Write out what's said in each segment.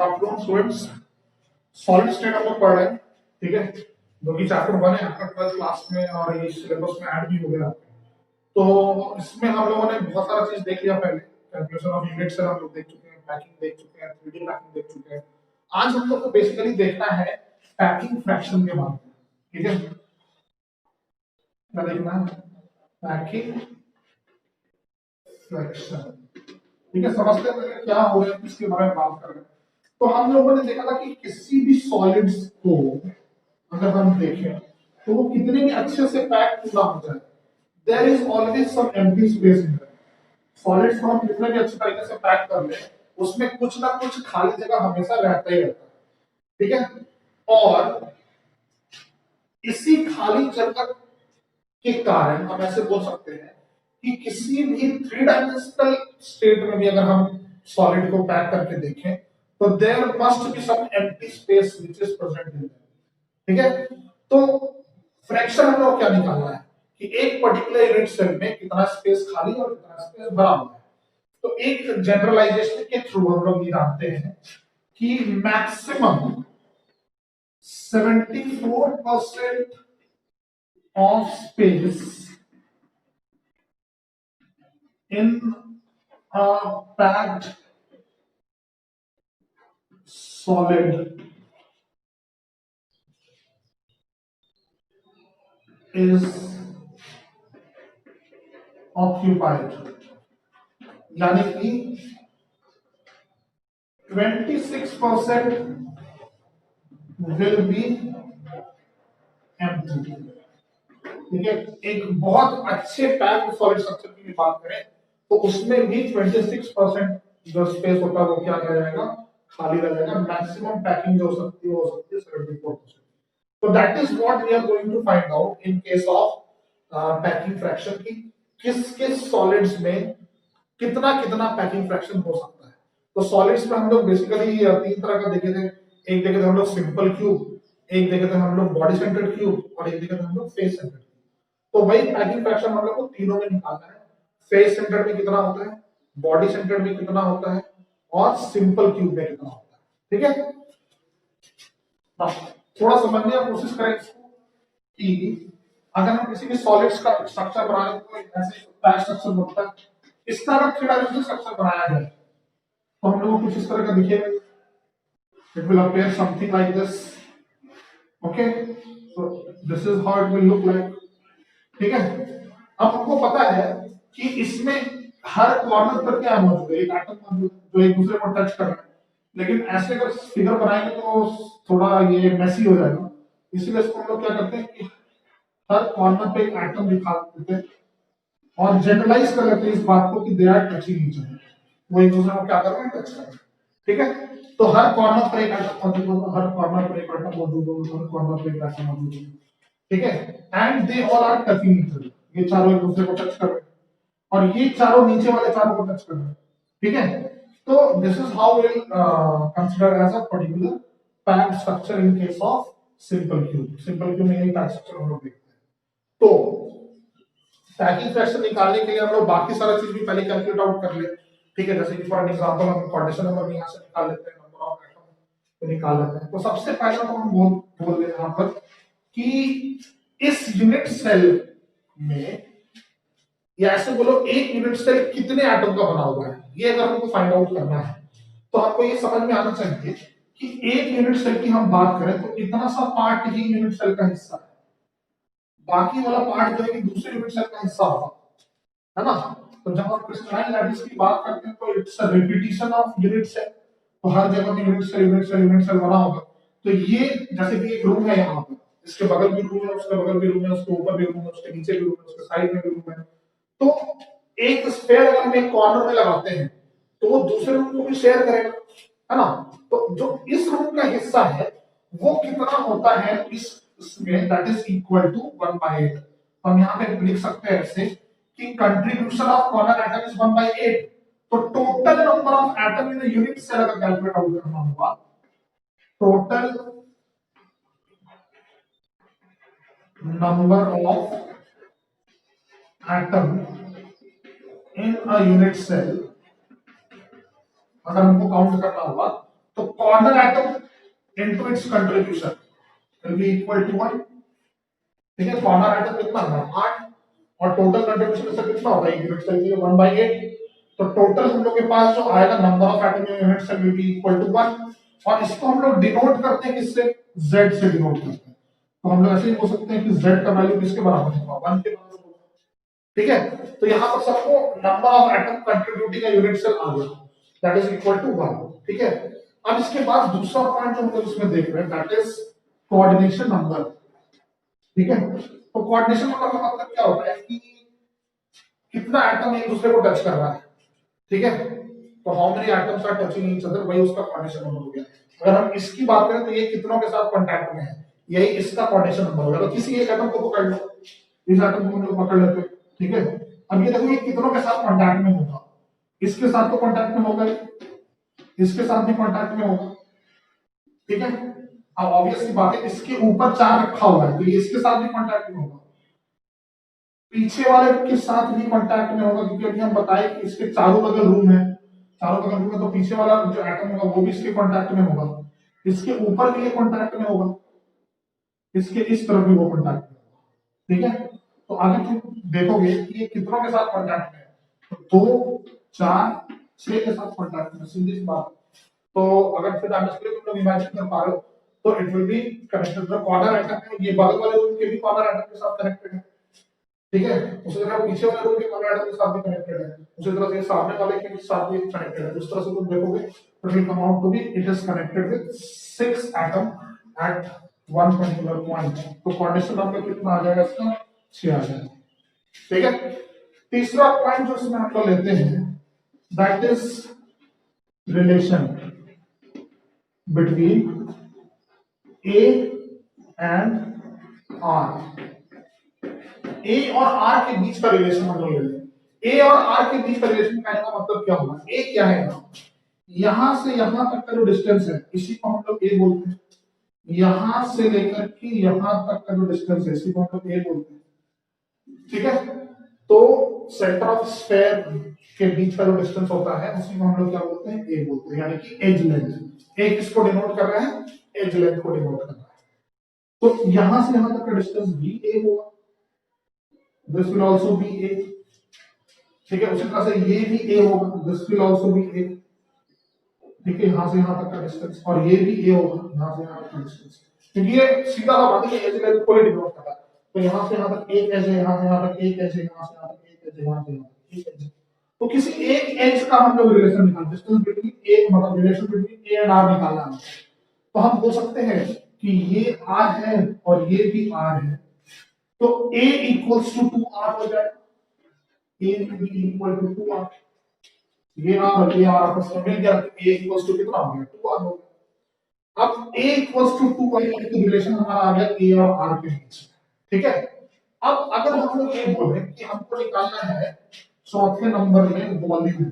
Afternoon students, solid state हम लोग पढ़ रहे हैं, ठीक है, जो कि चैप्टर 1 है आपका 12th क्लास में और ये सिलेबस में ऐड भी हो गया। तो इसमें हम लोगों ने बहुत सारा चीज देख लिया पहले, कैलकुलेशन ऑफ यूनिट सेल हम लोग देख चुके हैं, पैकिंग देख चुके हैं, 3D पैकिंग देख चुके हैं। आज हम लोग को बेसिकली देखना है पैकिंग फ्रैक्शन के बारे में, ठीक है। क्या देखना है? पैकिंग फ्रैक्शन, ठीक है। समझते हैं क्या हो रहा है, इसके बारे में बात कर रहे हैं। तो हम लोगों ने देखा था कि किसी भी सॉलिड्स को अगर हम देखें तो वो कितने भी अच्छे से पैक पूरा हो जाए, there is always some empty space in there. Solids को हम कितने भी अच्छे तरीके से पैक कर ले, उसमें कुछ ना कुछ खाली जगह हमेशा रहता ही रहता है, ठीक है। और इसी खाली जगह के कारण हम ऐसे बोल सकते हैं कि किसी भी 3 डायमेंशनल स्टेट में भी अगर हम सॉलिड को पैक करके देखें तो there must be some empty space which is present in there, ठीक है। तो फ्रैक्शन हम लोग क्या निकालना है कि एक पर्टिकुलर यूनिट सेल में कितना स्पेस खाली और कितना स्पेस भरा हुआ है। तो एक जनरलाइजेशन के थ्रू हम लोग ये जानते हैं कि maximum 74% of space in a packed solid is occupied, यानी कि 26% will be empty, ठीक है। एक बहुत अच्छे पैक्ड सॉलिड स्ट्रक्चर की बात करें तो उसमें भी 26% जो स्पेस होता है वो क्या रह जाएगा, खाली रह जाएगा। मैक्सिमम पैकिंग जो हो सकती है वो हो सकती है 74%। तो that is what we are going to find out in case of packing fraction की किस किस सॉलिड्स में कितना कितना पैकिंग फ्रैक्शन हो सकता है। तो सॉलिड्स में हम लोग बेसिकली 3 तरह का देखे थे। एक देखे थे हम लोग सिंपल क्यूब, एक देखे थे हम लोग बॉडी सेंटर्ड क्यूब और एक देखे थे हम लोग फेस सेंटर्ड। तो वही पैकिंग फ्रैक्शन हम लोग को तीनों में निकालना है। फेस सेंटर्ड में कितना होता है, बॉडी सेंटर्ड में कितना होता है और सिंपल क्यूब में कितना होता है, ठीक है। थोड़ा समझने की कोशिश करें इसको कि अगर हम किसी भी सॉलिड्स का स्ट्रक्चर बना रहे तो ऐसे पैक स्ट्रक्चर बनता है। इसका अगर 3 डायमेंशनल स्ट्रक्चर बनाया जाए तो हम लोग को कुछ इस तरह का दिखेगा। It will appear something like this, okay. So this is how it will look like, ठीक है। अब हमको पता है कि इसमें हर कॉर्नर पर क्या मौजूद है, एक एटम मौजूद है जो एक दूसरे को टच कर रहा है। लेकिन ऐसे अगर फिगर बनाएंगे तो थोड़ा ये मेसी हो जाएगा, इसलिए इसको हम लोग क्या करते हैं कि हर कॉर्नर पे एक एटम दिखा देते हैं और जनरलाइज कर लेते हैं इस बात को कि they are touching each other, वो एक दूसरे को क्या कर रहे हैं, टच कर रहे हैं, ठीक है। तो हर कॉर्नर पर एक एटम मौजूद होगा, हर कॉर्नर पर एक एटम मौजूद होगा, हर कॉर्नर पर एक एटम मौजूद होगा, ठीक है। And they all are touching each other, ये चारों एक दूसरे को टच कर रहे हैं और ये चारों नीचे वाले चारों को टच कर रहे हैं, ठीक है। तो this is how we consider as a particular packed structure in case of simple cube. Simple cube में यही पैक्ड स्ट्रक्चर हम लोग देखते हैं। तो पैकिंग फ्रैक्शन निकालने के लिए हम लोग बाकी सारा चीज भी पहले कैलकुलेट आउट कर ले, ठीक है। जैसे कि फॉर एग्जांपल हम कोऑर्डिनेशन नंबर भी यहां से निकाल लेते हैं, नंबर ऑफ एटम को निकाल लेते हैं। तो सबसे पहले तो हम बोल रहे हैं यहां पर कि इस यूनिट सेल में, या ऐसे बोलो एक यूनिट सेल कितने एटम का बना हुआ है, ये अगर हमको फाइंड आउट करना है तो हमको ये समझ में आना चाहिए कि एक यूनिट सेल की हम बात करें तो इतना सा पार्ट ही यूनिट सेल का हिस्सा है, बाकी वाला पार्ट जो है कि दूसरे यूनिट सेल का हिस्सा होगा, है ना। तो जब हम क्रिस्टलाइन लैटिस की बात करते हैं तो it's a repetition of unit cell, तो हर जगह पे यूनिट सेल बना होगा। तो ये जैसे कि एक रूम है यहाँ पर, इसके बगल भी रूम है, उसके बगल भी रूम है, उसके ऊपर भी रूम है, उसके नीचे भी रूम है, उसके साइड में भी रूम है। तो एक स्फीयर अगर हम एक कॉर्नर में लगाते हैं तो वो दूसरे रूम को भी शेयर करेगा, है ना। तो जो इस रूम का हिस्सा है वो कितना होता है इसमें, दैट इज इक्वल टू 1/8। हम यहाँ पे लिख सकते हैं ऐसे कि contribution of corner atom is 1/8। तो total number of atom in unit cell अगर कैलकुलेट आउट करना होगा, total number of atom in a unit cell अगर हमको काउंट करना होगा तो corner atom into its contribution will be equal to 1। ठीक है, कॉर्नर एटम कितना है 8 और टोटल कंट्रीब्यूशन इसका कितना होगा यूनिट सेल के 1/8। तो टोटल हम लोग के पास जो आएगा number of atom in unit cell will be equal to 1। और इसको हम लोग डिनोट करते हैं किससे, z से डिनोट करते हैं। तो हम लोग ऐसे ही बोल सकते हैं कि z का वैल्यू किसके बराबर होगा 1 के बराबर होगा। ठीक है, तो यहां पर सबको number of atom contributing a unit cell आ गया, दैट इज इक्वल टू 1। ठीक है, अब इसके बाद दूसरा पॉइंट जो हम लोग इसमें देख रहे हैं दैट इज कोऑर्डिनेशन नंबर। ठीक है, तो कोऑर्डिनेशन नंबर का मतलब क्या होता है कि कितना एटम एक दूसरे को टच कर रहा है। ठीक है, तो how many atoms are touching each other, वही उसका कोऑर्डिनेशन नंबर हो गया। अगर हम इसकी बात करें तो ये कितनों के साथ कांटेक्ट में है, यही इसका कोऑर्डिनेशन नंबर होगा। तो किसी एक एटम को पकड़ लो, इस एटम को हम लोग पकड़ लेते हैं। ठीक है, अब ये देखो ये कितनों के साथ कांटेक्ट में होगा, इसके साथ तो कांटेक्ट में होगा, इसके साथ भी कांटेक्ट में होगा। ठीक है, अब ऑब्वियस सी बात है इसके ऊपर 4 रखा हुआ है तो ये इसके साथ भी कांटेक्ट में होगा, पीछे वाले के साथ भी कांटेक्ट में होगा, क्योंकि अभी हम बताए कि इसके चारों बगल रूम है, चारों बगल रूम है तो पीछे वाला जो एटम होगा वो भी इसके कांटेक्ट में होगा, इसके ऊपर भी ये कांटेक्ट में होगा, इसके इस तरफ भी वो कांटेक्ट में होगा। ठीक है, तो आगे तुम देखोगे कि ये कितनों के साथ कांटेक्ट में है, तो 2 4 6 के साथ कांटेक्ट में, सीधी सी बात। तो अगर फिर आप इसके लिए तुम लोग इमेजिन कर पा रहे हो तो it will be connected the corner atom है, ये बगल वाले रूम के भी कॉर्नर एटम के साथ कनेक्टेड है। ठीक है, उसी तरह पीछे वाले रूम के कॉर्नर एटम के साथ भी कनेक्टेड है, उसी तरह से सामने वाले के साथ भी कनेक्टेड है। उस तरह से तुम देखोगे तो it will come out to be it is connected with 6 atom at one particular point. तो कोऑर्डिनेशन नंबर कितना आ जाएगा इसका 6 आ जाएगा। ठीक है, तीसरा पॉइंट जो इसमें हम लोग लेते हैं that is relation between A and R. A और आर के बीच का रिलेशन हम लोग ले लें। ए और आर के बीच का रिलेशन कहने का मतलब क्या होगा, ए क्या है यहां से यहां तक का जो डिस्टेंस है इसी को हम लोग ए बोलते हैं, यहां से लेकर के यहां तक का जो डिस्टेंस है इसी को हम लोग ए बोलते हैं। ठीक है, तो सेंटर ऑफ स्फीयर के बीच का जो डिस्टेंस होता है उसी को हम लोग क्या बोलते हैं ए बोलते हैं, यानी कि एज लेंथ। ए किसको डिनोट कर रहे हैं, एज लेंथ को डिनोट कर रहा है। तो यहां से यहां तक का डिस्टेंस भी ए होगा, दिस विल आल्सो बी ए। ठीक है, उसी तरह से ये भी ए होगा, दिस विल आल्सो बी ए। ठीक है, यहां से यहां तक का डिस्टेंस, और ये भी ए होगा यहां से यहां तक का डिस्टेंस, क्योंकि ये सीधा सा बात है कि एज लेंथ को ही डिनोट करता है। तो यहां से यहां तक एक एज है, यहां से यहां तक एक एज है, यहां से यहां तक एक एज है, यहां से यहां तक एक एज है। तो किसी एक एज का हम लोग रिलेशन निकाल, डिस्टेंस बिटवीन ए मतलब relation between A and r निकालना है। तो हम बोल सकते हैं कि ये आर है और ये भी आर है, तो a इक्वल्स टू 2r हो जाएगा, a will be equal to 2r। ये r और ये r आपस में मिल गया, a इक्वल्स टू कितना हो गया 2r हो गया। अब a इक्वल्स टू 2r यानी कि रिलेशन हमारा आ गया a और r के बीच। ठीक है, अब अगर हम लोग ये बोले कि हमको निकालना है चौथे नंबर में वॉल्यूम।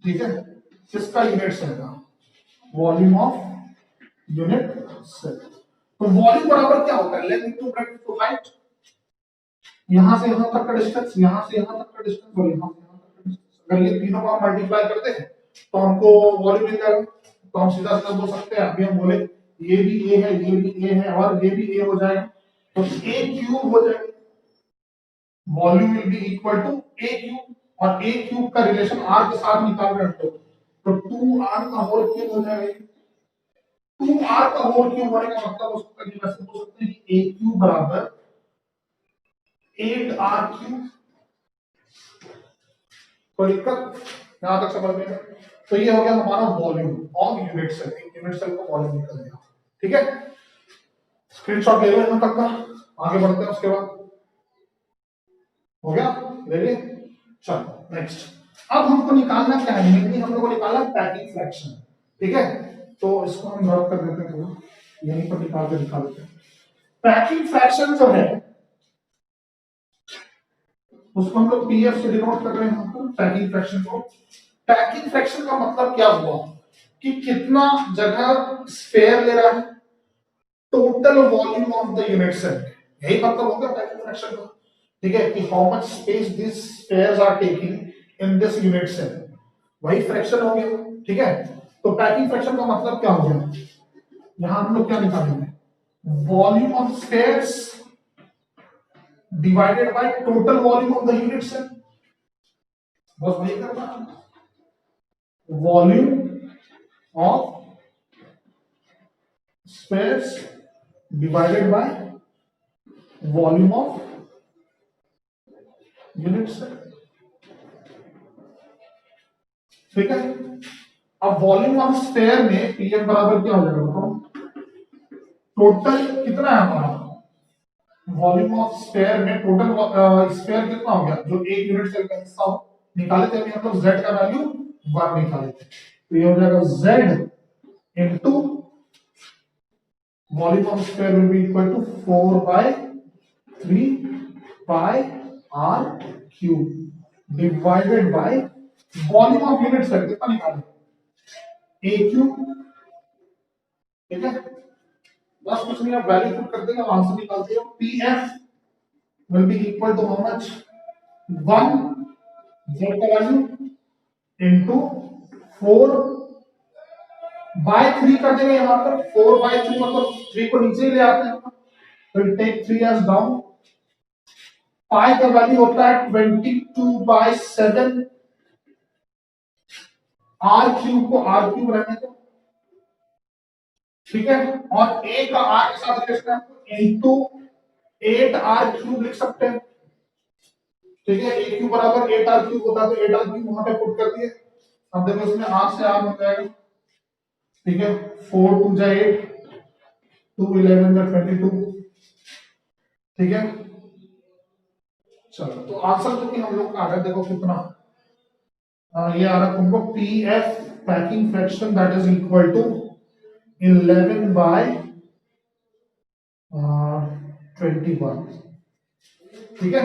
ठीक है, किसका यूनिट सेल का, वॉल्यूम ऑफ यूनिट सेल। तो वॉल्यूम बराबर क्या होता है, length into breadth into height. यहां से यहां तक का डिस्टेंस, यहां से यहां तक का डिस्टेंस और यहां से यहां तक का डिस्टेंस, अगर ये तीनों को हम मल्टीप्लाई करते हैं तो हमको वॉल्यूम मिल जाएगा। तो हम सीधा सीधा बोल सकते हैं, अभी हम बोले ये भी ए है, ये भी ए है और ये भी ए हो जाएगा, तो ए क्यूब हो जाएगा, volume will be equal to a cube. और ए क्यूब का रिलेशन आर के साथ निकाल रहे हैं तो 2r का होल क्यूब हो जाएगा। 2r का होल क्यूब होने का मतलब उसको कहीं वैसे बोल सकते हैं कि a क्यूब बराबर 8r क्यूब। कोई दिक्कत यहां तक समझ में? तो ये हो गया हमारा volume of unit cell, unit cell का वॉल्यूम निकल गया। ठीक है, स्क्रीनशॉट ले लो यहां तक का, आगे बढ़ते हैं उसके बाद। हो गया रेडी, चलो नेक्स्ट। अब हमको निकालना क्या है, मेनली हम लोग को निकालना पैकिंग फ्रैक्शन। ठीक है, तो इसको हम ड्रॉप कर देते हैं थोड़ा, यहीं पर निकाल के दिखा देते हैं। पैकिंग फ्रैक्शन जो है उसको हम लोग पीएफ से डिनोट कर रहे हैं, हमको पैकिंग फ्रैक्शन को। पैकिंग फ्रैक्शन का मतलब क्या हुआ कि कितना जगह स्फीयर ले रहा है, total volume of the unit cell, यही मतलब होगा पैकिंग फ्रैक्शन का। ठीक है, कि how much space this spheres are taking in this unit cell. वही फ्रैक्शन हो गया, ठीक है। तो पैकिंग फ्रैक्शन का मतलब क्या हो गया, यहां हम लोग क्या निकालेंगे, volume of spheres divided by total volume of the unit cell, बस वही करना, volume of spheres divided by volume of unit cell, ठीक है। अब वॉल्यूम ऑफ स्पेयर में पीएम बराबर क्या हो जाएगा बताओ, टोटल कितना है हमारा, वॉल्यूम ऑफ स्पेयर में टोटल स्पेयर कितना हो गया, जो एक यूनिट सेल का हिस्सा हो, निकाले थे अभी हम लोग z का वैल्यू 1 निकाले थे, तो ये हो जाएगा z into volume of sphere will be equal to 4/3 pi r cube divided by volume of unit cell कितना निकाले, a क्यूब, ठीक है। बस कुछ नहीं, आप वैल्यू पुट कर देंगे, आंसर निकालते हो, pf will be equal to how much, 1 z का वैल्यू इनटू 4/3 कर देंगे, यहां पर 4/3 मतलब 3 को नीचे ही ले आते हैं, फिर टेक 3 एज डाउन, पाई का वैल्यू होता है 22/7, r क्यूब को r क्यूब रहने दो, ठीक है, और a का r के साथ रिलेशन है इनटू 8r क्यूब लिख सकते हैं, ठीक है। a क्यूब बराबर 8r क्यूब होता है, तो 8r क्यूब वहां पे पुट कर दिए, अब देखो इसमें r से r हो जाएगा, ठीक है, 4 2 जा 8, 2 11 जा 22, ठीक है। चलो तो आंसर जो कि हम लोग का आ रहा है देखो कितना, ये आ रहा है तुमको pf packing fraction that is equal to 11/21, ठीक है।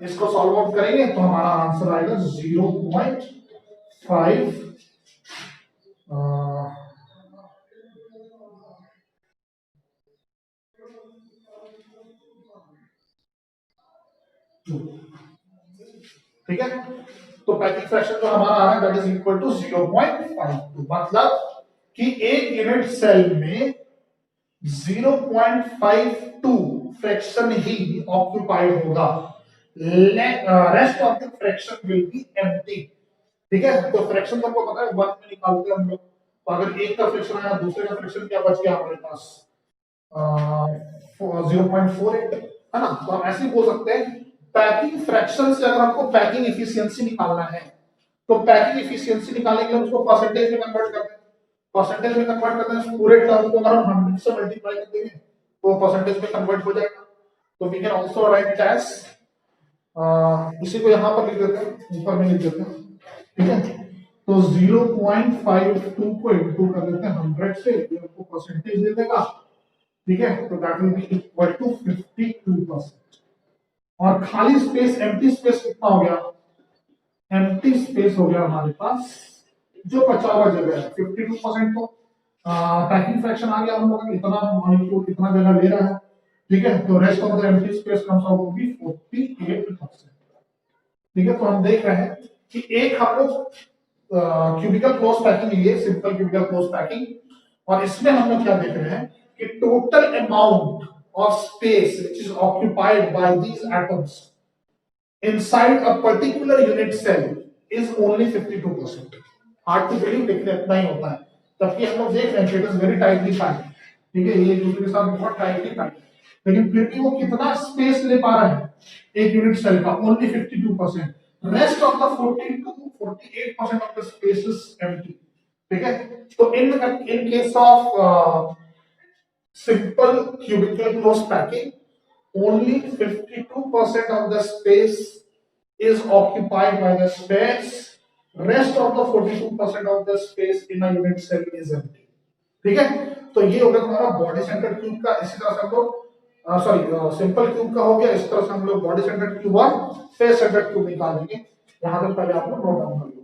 इसको सॉल्व आउट करेंगे तो हमारा आंसर आएगा 0.5 ठीक है। तो पैकिंग फ्रैक्शन जो हमारा आ रहा है दैट इज इक्वल टू 0.52, मतलब कि एक यूनिट सेल में 0.52 फ्रैक्शन ही ऑक्यूपाइड होगा, rest of the fraction will be empty, ठीक है। तो फ्रैक्शन तो आपको पता है 1 में निकालते हैं हम लोग, तो अगर एक का फ्रैक्शन आया दूसरे का फ्रैक्शन क्या बच गया हमारे पास 0.48, है ना। तो हम ऐसे बोल सकते हैं पैकिंग फ्रैक्शन से अगर आपको पैकिंग एफिशिएंसी निकालना है, तो पैकिंग एफिशिएंसी निकालने के लिए उसको परसेंटेज में कन्वर्ट करते हैं, परसेंटेज में कन्वर्ट करते हैं पूरे टर्म को अगर हम 100 से मल्टीप्लाई कर देंगे तो परसेंटेज में कन्वर्ट हो जाएगा, तो we can also write it as, इसी को यहां पर लिख देते हैं, ऊपर में लिख देते हैं, ठीक है। तो 0.52 को इनटू कर देते हैं 100 से, ये आपको परसेंटेज दे देगा, ठीक है। तो that will be equal to 52%, और खाली स्पेस एम्प्टी स्पेस कितना हो गया, एम्प्टी स्पेस हो गया हमारे पास जो बचा हुआ जगह है 52%, को पैकिंग फ्रैक्शन आ गया हम लोग का, इतना मॉलिक्यूल इतना जगह ले रहा है, ठीक है। तो rest of the empty space comes out to be 48%, ठीक है। तो हम देख रहे हैं कि एक हम लोग क्यूबिकल क्लोज पैकिंग लिए, सिंपल क्यूबिकल क्लोज पैकिंग, और इसमें हम लोग क्या देख रहे हैं कि total amount of space which is occupied by these atoms inside a particular unit cell is only 52%। Hard to believe, लेकिन इतना ही होता है, जबकि हम लोग देख रहे हैं it is very tightly packed, ठीक है, ये दूसरे के साथ बहुत टाइटली पैक्ड, लेकिन फिर भी वो कितना स्पेस ले पा रहा है एक यूनिट सेल का, only 52%, rest of the 48% of the space is empty, ठीक है। तो इन case of simple cubical closed packing, only 52% of the space is occupied by the space, rest of the 42% of the space in a unit cell is empty, ठीक है। तो ये हो गया तुम्हारा बॉडी सेंटर्ड क्यूब का, इसी तरह से हम लोग सॉरी सिंपल क्यूब का हो गया, इस तरह से हम लोग बॉडी सेंटर्ड क्यूब और फेस सेंटर्ड क्यूब निकालेंगे, यहां तक पहले आप लोग नोट डाउन कर लो।